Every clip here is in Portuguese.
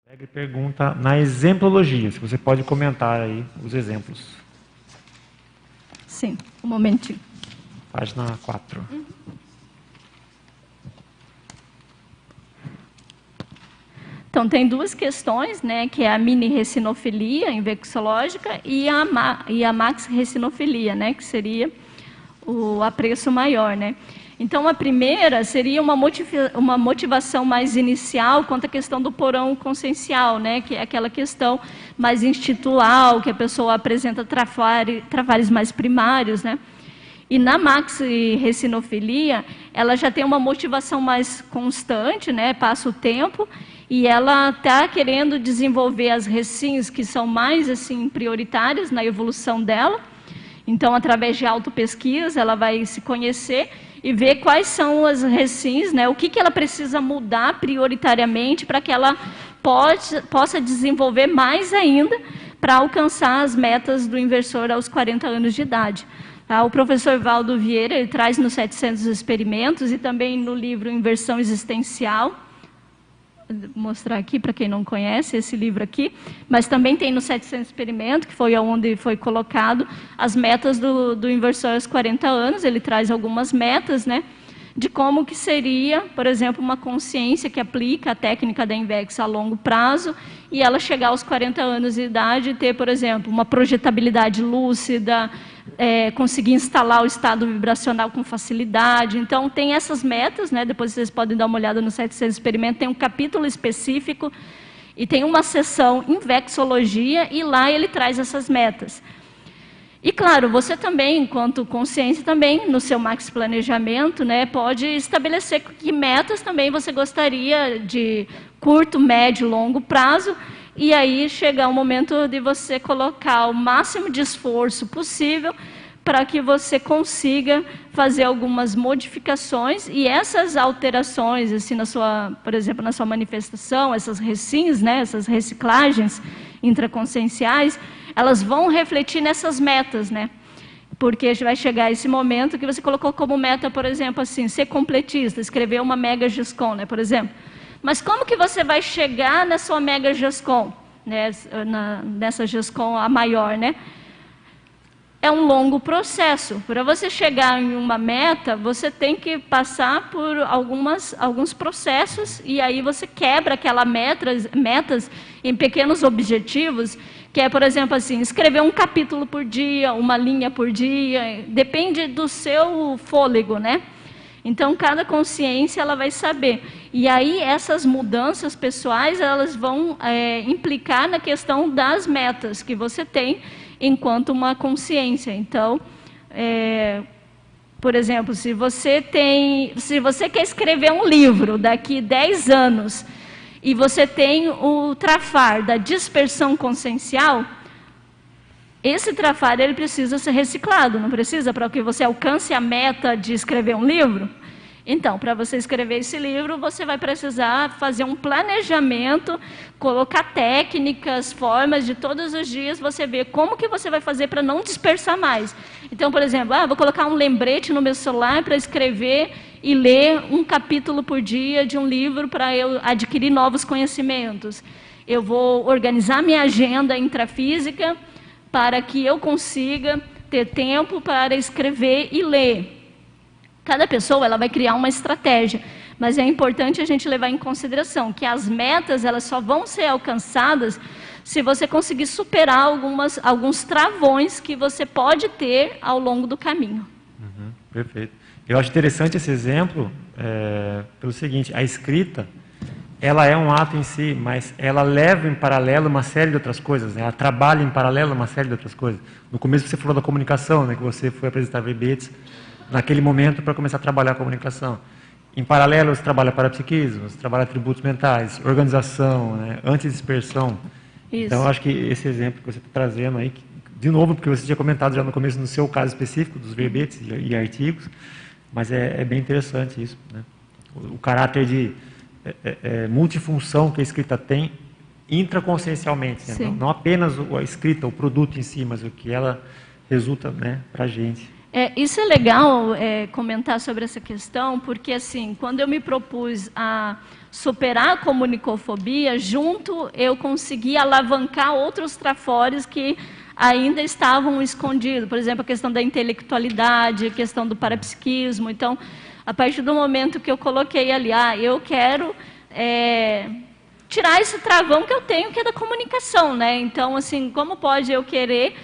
Pega e pergunta na exemplologia, se você pode comentar aí os exemplos. Sim, um momentinho. Página 4. Então, tem duas questões, né, que é a mini-recinofilia invexológica e a maxi-recinofilia, né, que seria o apreço maior, né. Então, a primeira seria uma motivação mais inicial quanto à questão do porão consciencial, né, que é aquela questão mais institucional, que a pessoa apresenta travares mais primários, né. E na maxi-recinofilia, ela já tem uma motivação mais constante, né, passa o tempo, e ela está querendo desenvolver as recins que são mais assim prioritárias na evolução dela. Então, através de autopesquisa, ela vai se conhecer e ver quais são as recins, né, o que ela precisa mudar prioritariamente para que ela possa desenvolver mais ainda para alcançar as metas do inversor aos 40 anos de idade. O professor Valdo Vieira, ele traz nos 700 experimentos e também no livro Inversão Existencial. Vou mostrar aqui para quem não conhece esse livro aqui, mas também tem no 700 experimentos, que foi onde foi colocado as metas do inversor aos 40 anos. Ele traz algumas metas, né, de como que seria, por exemplo, uma consciência que aplica a técnica da Invex a longo prazo e ela chegar aos 40 anos de idade e ter, por exemplo, uma projetabilidade lúcida, conseguir instalar o estado vibracional com facilidade. Então, tem essas metas, né? Depois vocês podem dar uma olhada no 700 experimento, tem um capítulo específico e tem uma seção em vexologia e lá ele traz essas metas. E, claro, você também, enquanto consciência, também, no seu max planejamento, né, pode estabelecer que metas também você gostaria de curto, médio, longo prazo, e aí chegar o momento de você colocar o máximo de esforço possível para que você consiga fazer algumas modificações, e essas alterações, assim, por exemplo, na sua manifestação, essas recins, né, essas reciclagens intraconscienciais, elas vão refletir nessas metas, né? Porque vai chegar esse momento que você colocou como meta, por exemplo, assim, ser completista, escrever uma mega GESCOM, né, por exemplo. Mas como que você vai chegar na sua mega GESCOM, né, nessa GESCOM a maior, né? É um longo processo. Para você chegar em uma meta, você tem que passar por alguns processos, e aí você quebra aquelas metas em pequenos objetivos, que é, por exemplo, assim, escrever um capítulo por dia, uma linha por dia, depende do seu fôlego, né? Então, cada consciência ela vai saber. E aí, essas mudanças pessoais, elas vão implicar na questão das metas que você tem enquanto uma consciência. Então, por exemplo, se você quer escrever um livro daqui 10 anos e você tem o trafar da dispersão consciencial, esse trafar ele precisa ser reciclado, não precisa, para que você alcance a meta de escrever um livro? Então, para você escrever esse livro, você vai precisar fazer um planejamento, colocar técnicas, formas de todos os dias você ver como que você vai fazer para não dispersar mais. Então, por exemplo, vou colocar um lembrete no meu celular para escrever e ler um capítulo por dia de um livro para eu adquirir novos conhecimentos. Eu vou organizar minha agenda intrafísica para que eu consiga ter tempo para escrever e ler. Cada pessoa ela vai criar uma estratégia, mas é importante a gente levar em consideração que as metas elas só vão ser alcançadas se você conseguir superar alguns travões que você pode ter ao longo do caminho. Perfeito. Eu acho interessante esse exemplo pelo seguinte: a escrita ela é um ato em si, mas ela leva em paralelo uma série de outras coisas, né? Ela trabalha em paralelo uma série de outras coisas. No começo você falou da comunicação, né? Que você foi apresentar verbetes naquele momento para começar a trabalhar a comunicação. Em paralelo você trabalha parapsiquismo, você trabalha atributos mentais, organização, né? Antidispersão. Isso. Então eu acho que esse exemplo que você está trazendo aí, de novo, porque você tinha comentado já no começo no seu caso específico dos verbetes e artigos, mas é bem interessante isso, né? O caráter de multifunção que a escrita tem intraconsciencialmente, né? Não apenas a escrita, o produto em si, mas o que ela resulta, né, para a gente. Isso é legal comentar sobre essa questão, porque assim, quando eu me propus a superar a comunicofobia, junto eu consegui alavancar outros trafores que ainda estavam escondidos. Por exemplo, a questão da intelectualidade, a questão do parapsiquismo. Então, a partir do momento que eu coloquei ali, eu quero tirar esse travão que eu tenho, que é da comunicação, né? Então, assim, como pode eu querer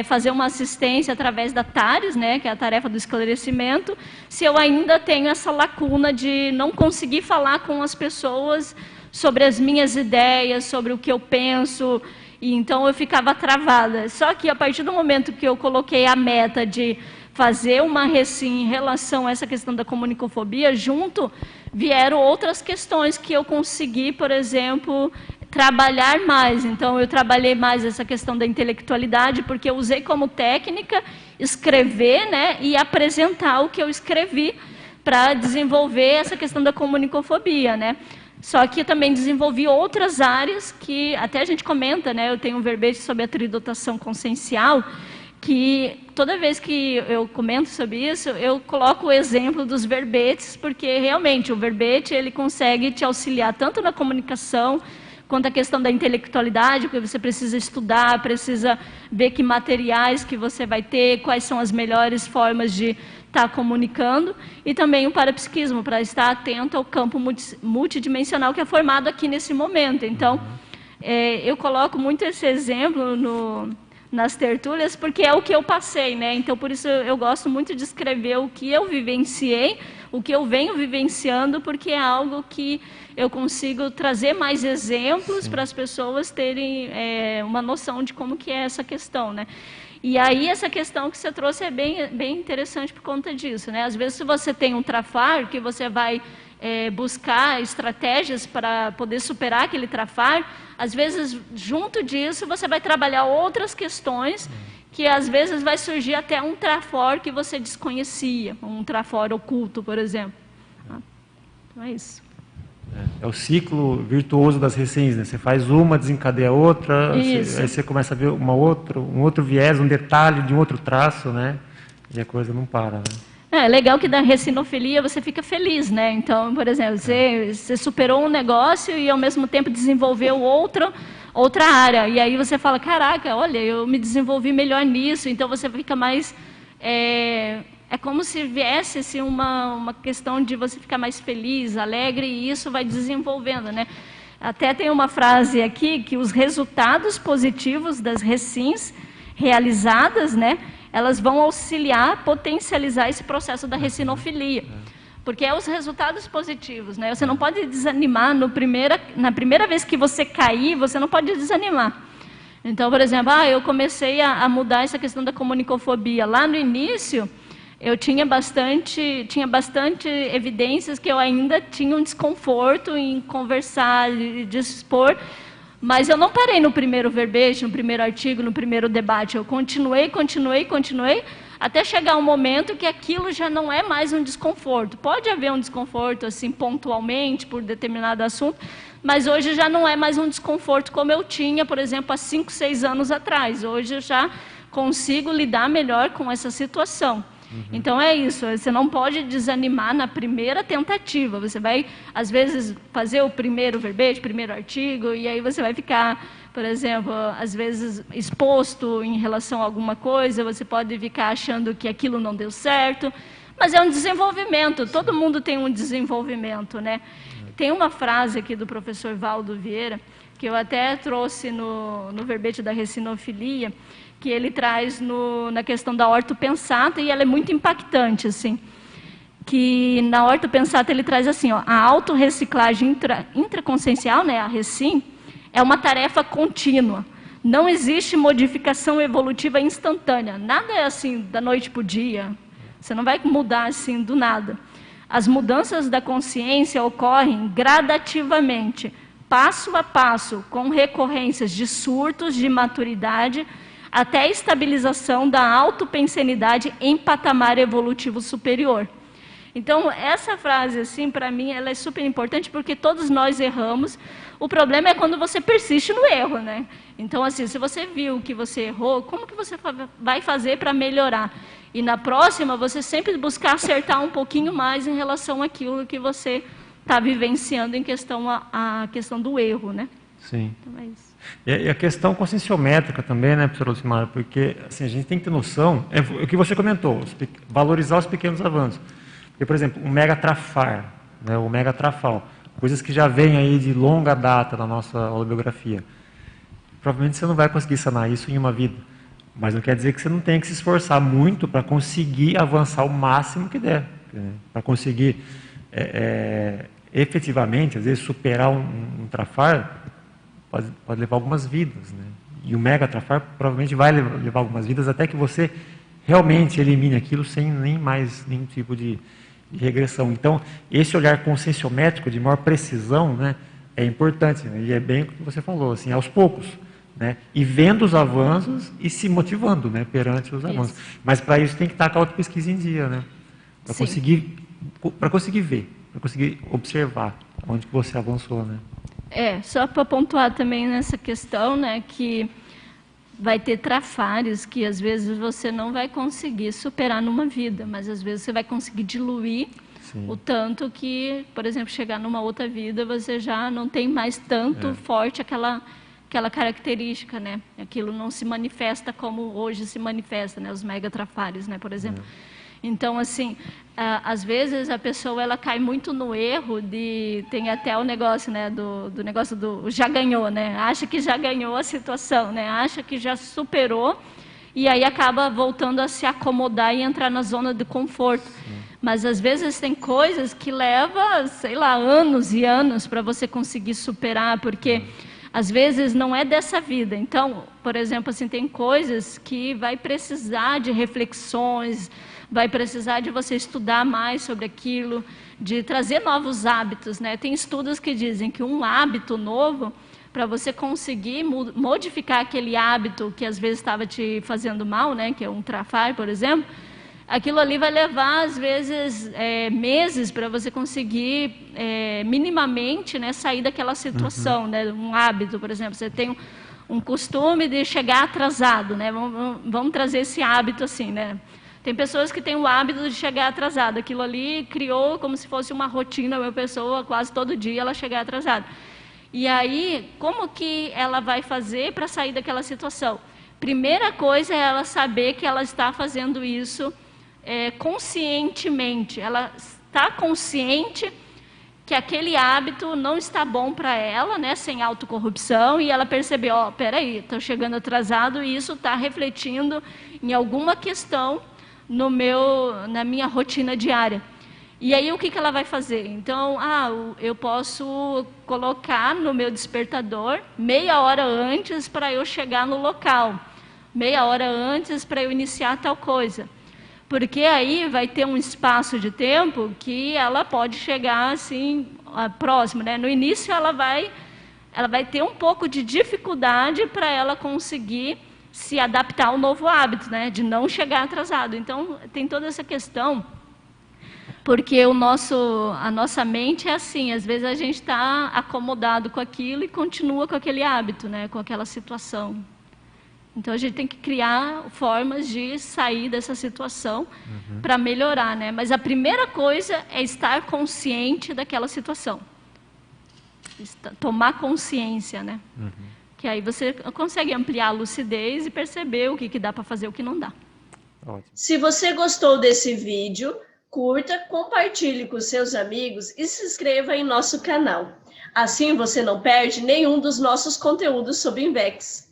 fazer uma assistência através da TARES, né, que é a tarefa do esclarecimento, se eu ainda tenho essa lacuna de não conseguir falar com as pessoas sobre as minhas ideias, sobre o que eu penso, e então eu ficava travada. Só que a partir do momento que eu coloquei a meta de fazer uma recim em relação a essa questão da comunicofobia, junto vieram outras questões que eu consegui, por exemplo, trabalhar mais. Então, eu trabalhei mais essa questão da intelectualidade, porque eu usei como técnica escrever, né, e apresentar o que eu escrevi para desenvolver essa questão da comunicofobia, né. Só que eu também desenvolvi outras áreas que até a gente comenta, né, eu tenho um verbete sobre a tridotação consciencial, que toda vez que eu comento sobre isso, eu coloco o exemplo dos verbetes, porque realmente o verbete ele consegue te auxiliar tanto na comunicação, quanto a questão da intelectualidade, porque você precisa estudar, precisa ver que materiais que você vai ter, quais são as melhores formas de estar comunicando, e também o parapsiquismo, para estar atento ao campo multidimensional que é formado aqui nesse momento. Então, eu coloco muito esse exemplo nas tertúlias, porque é o que eu passei, né? Então, por isso eu gosto muito de escrever o que eu vivenciei, o que eu venho vivenciando, porque é algo que eu consigo trazer mais exemplos para as pessoas terem uma noção de como que é essa questão, né? E aí essa questão que você trouxe é bem interessante por conta disso, né? Às vezes, se você tem um trafar, que você vai buscar estratégias para poder superar aquele trafar, às vezes, junto disso, você vai trabalhar outras questões que, às vezes, vai surgir até um trafor que você desconhecia, um trafor oculto, por exemplo. Então, é isso. É o ciclo virtuoso das recins, né? Você faz uma, desencadeia outra, aí você começa a ver um outro viés, um detalhe de um outro traço, né? E a coisa não para, né? É legal que da recinofilia você fica feliz, né? Então, por exemplo, você superou um negócio e ao mesmo tempo desenvolveu outra área. E aí você fala, caraca, olha, eu me desenvolvi melhor nisso. Então você fica mais... É como se viesse assim, uma questão de você ficar mais feliz, alegre, e isso vai desenvolvendo, né? Até tem uma frase aqui que os resultados positivos das recins realizadas, né, elas vão auxiliar, potencializar esse processo da recinofilia. Porque é os resultados positivos, né? Você não pode desanimar na primeira vez que você cair, você não pode desanimar. Então, por exemplo, eu comecei a mudar essa questão da comunicofobia. Lá no início, eu tinha bastante evidências que eu ainda tinha um desconforto em conversar, de expor, mas eu não parei no primeiro verbete, no primeiro artigo, no primeiro debate. Eu continuei, até chegar um momento que aquilo já não é mais um desconforto. Pode haver um desconforto, assim, pontualmente, por determinado assunto, mas hoje já não é mais um desconforto como eu tinha, por exemplo, há 5, 6 anos atrás. Hoje eu já consigo lidar melhor com essa situação. Então é isso, você não pode desanimar na primeira tentativa. Você vai, às vezes, fazer o primeiro verbete, primeiro artigo, e aí você vai ficar, por exemplo, às vezes exposto em relação a alguma coisa, você pode ficar achando que aquilo não deu certo, mas é um desenvolvimento, todo mundo tem um desenvolvimento, né? Tem uma frase aqui do professor Valdo Vieira, que eu até trouxe no verbete da recinofilia, que ele traz na questão da ortopensata, e ela é muito impactante, assim, que na ortopensata ele traz assim, a autorreciclagem intraconsciencial, né, a recim, é uma tarefa contínua, não existe modificação evolutiva instantânea, nada é assim da noite para o dia, você não vai mudar assim do nada. As mudanças da consciência ocorrem gradativamente, passo a passo, com recorrências de surtos de maturidade, até a estabilização da autopensenidade em patamar evolutivo superior. Então, essa frase, assim, para mim, ela é super importante, porque todos nós erramos. O problema é quando você persiste no erro, né? Então, assim, se você viu que você errou, como que você vai fazer para melhorar? E na próxima, você sempre buscar acertar um pouquinho mais em relação àquilo que você está vivenciando em questão a questão do erro, né? Sim. Então, é isso. E a questão conscienciométrica também, né, professora Lucimara? Porque assim, a gente tem que ter noção, é o que você comentou, valorizar os pequenos avanços. Porque, por exemplo, o mega trafar, né, o mega trafal, coisas que já vêm aí de longa data na nossa holobiografia. Provavelmente você não vai conseguir sanar isso em uma vida. Mas não quer dizer que você não tenha que se esforçar muito para conseguir avançar o máximo que der. Né? Para conseguir efetivamente, às vezes, superar um trafar, pode levar algumas vidas. Né? E o mega trafar provavelmente vai levar algumas vidas até que você realmente elimine aquilo sem nem mais nenhum tipo de regressão. Então, esse olhar conscienciométrico de maior precisão, né, é importante. Né? E é bem o que você falou, assim, aos poucos. Né? E vendo os avanços e se motivando, né, perante os avanços. Isso. Mas para isso tem que estar com a autopesquisa em dia, né? Para conseguir ver, para conseguir observar onde que você avançou, né? Só para pontuar também nessa questão, né, que vai ter trafares que às vezes você não vai conseguir superar numa vida, mas às vezes você vai conseguir diluir. Sim. O tanto que, por exemplo, chegar numa outra vida, você já não tem mais tanto forte aquela característica, né? Aquilo não se manifesta como hoje se manifesta, né? Os megatrafares, né? Por exemplo. Então, assim, às vezes a pessoa ela cai muito no erro tem até o negócio, né? Do negócio do já ganhou, né? Acha que já ganhou a situação, né? Acha que já superou e aí acaba voltando a se acomodar e entrar na zona de conforto. Sim. Mas às vezes tem coisas que levam, sei lá, anos e anos para você conseguir superar, porque às vezes não é dessa vida. Então, por exemplo, assim, tem coisas que vai precisar de reflexões, vai precisar de você estudar mais sobre aquilo, de trazer novos hábitos, né? Tem estudos que dizem que um hábito novo, para você conseguir modificar aquele hábito que às vezes estava te fazendo mal, né? Que é um trafar, por exemplo, aquilo ali vai levar, às vezes, meses para você conseguir minimamente, né, sair daquela situação. Uhum. Né? Um hábito, por exemplo, você tem um costume de chegar atrasado, né? Vamos trazer esse hábito assim, né? Tem pessoas que têm o hábito de chegar atrasado. Aquilo ali criou como se fosse uma rotina, uma pessoa quase todo dia ela chegar atrasada. E aí, como que ela vai fazer para sair daquela situação? Primeira coisa é ela saber que ela está fazendo isso conscientemente. Ela está consciente que aquele hábito não está bom para ela, né, sem autocorrupção, e ela percebeu, peraí, estou chegando atrasado e isso está refletindo em alguma questão na minha rotina diária. E aí o que ela vai fazer? Então, eu posso colocar no meu despertador meia hora antes para eu chegar no local, meia hora antes para eu iniciar tal coisa. Porque aí vai ter um espaço de tempo que ela pode chegar assim, próximo, né? No início ela vai ter um pouco de dificuldade para ela conseguir se adaptar ao novo hábito, né? De não chegar atrasado. Então, tem toda essa questão, porque a nossa mente é assim, às vezes a gente está acomodado com aquilo e continua com aquele hábito, né? Com aquela situação. Então, a gente tem que criar formas de sair dessa situação para melhorar, né? Mas a primeira coisa é estar consciente daquela situação. Tomar consciência, né? Que aí você consegue ampliar a lucidez e perceber o que dá para fazer e o que não dá. Ótimo. Se você gostou desse vídeo, curta, compartilhe com seus amigos e se inscreva em nosso canal. Assim você não perde nenhum dos nossos conteúdos sobre Invex.